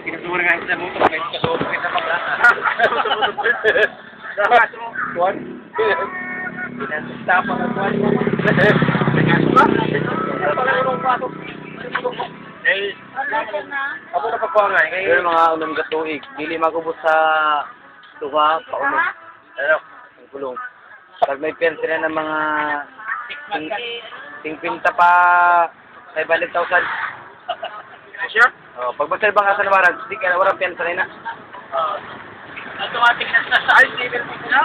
Sinusuri nga sa motor, may kasuro kita pa pala. Kaso mo, tuwan? Pinasistapa na tuwan mo. Kaso ba? Pala yung pasok. Eh, ako na pa nga eh. Pero mga unang gatuig, dili magubot sa tuwa, paulong. Ano? Ang kulong. Pag may pensi na ng mga 50 pa 500,000. Sure? Oh, pag magsalbang ka sa nawaran, hindi ka na walang pensi na. Automatic na sa size level mo na.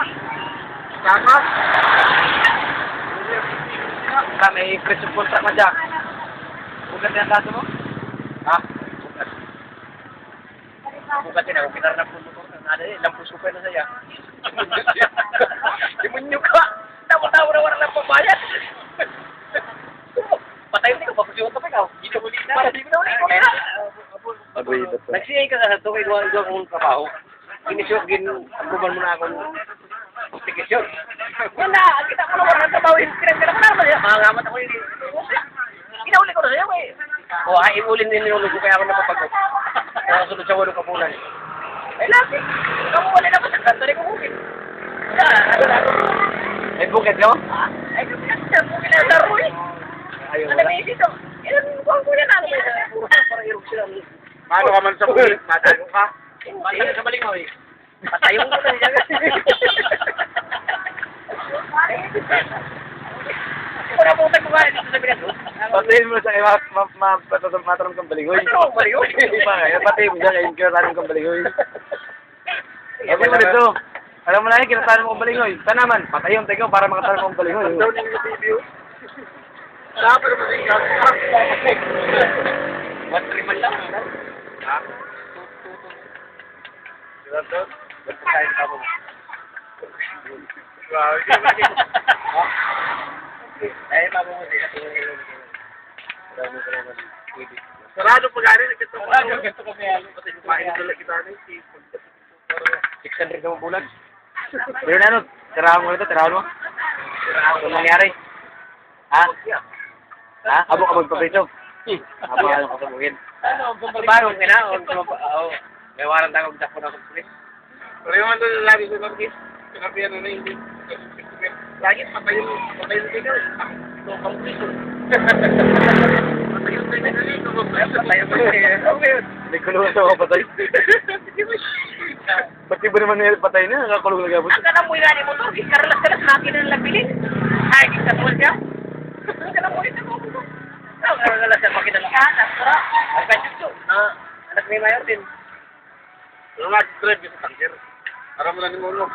Kaka? May presyo contract na dyan. Bukat yung kaso mo? Ha? Bukat. Bukat yun ako. Pinar na puso ko. Nada yun. Lampus ko pa na saya. Limunyo ka. Tawa-tawa na wala lang pambayad. Patayin ko. Papusiwan ka pa ikaw. Hindi na huli na. Para di mo na huli ko na. Agoy ba ito? Nag-CA ka na ito. Kaya gawa kong trabaho. Inisyo. Approval mo na akong application. Yan na. Kita ko na wala ng trabaho. Pinagkala ko naman. Mangangamat ako yun. Inauli ko na sa'yo eh. O, imulin din nilulog ko kaya ako napapagod. Kaya sunod sa walong kapunan. Eh, laki. Ikaw mo wala na masagdan. Tari ko bukit. May buket ka mo? Ay, bukit na laro eh. Ayaw Ano wala. may isip to? Ilan buwang ko yan ano eh. Puro para irog sila. Paano ka man sa buket? Matayo ka? Matayo sa baling mo eh. Patayong ko na siya. Wala po tayo kumain dito sa Pinas. Patayin mo sa matarong kang baligoy. Matarong baligoy? Hindi pa nga. Patayin mo dyan kaya kinatarong kang baligoy. Sabi mo dito. Alam mo na yun, kinatarong kang baligoy. Saan naman? Patayon tayo para makatarong kang baligoy. Dapat mo din ka. 1-3 man lang. Ha? Diba to? Basta tayo ka mo. Wow, ay, mabuti na sarado pa gani, nagkito ko. Nagkito kami yan. Pati yung kain doon kita na 600 naman bulan. Pero na ano, tirahan mo ito, tirahan mo. Ano nangyari? Ha? Ha? Abo ka magpaprito? Abo ka ano kasabuhin? Ano, bago nga na. May warang takong takpo na sa pulis. Pero yung ano lagi sa pagkis, pinapiyan na hindi. Lagi patayin dito. So, pang-prison. Patayin dito. May kulungan sa mga patay. Pati ba naman nila patay na? Nakakulong na gabot. Ang kanamoy nga ni mo to, ikarlas-kalas natin ang labilin. Ay, ikatulad siya. Ang kanamoy na mo to. Ang kanamoy siya makinalaan. Ang kanyutso. Anak ni Mayor din. Ano nga, drive yung tanker. Para mo na ni Mono.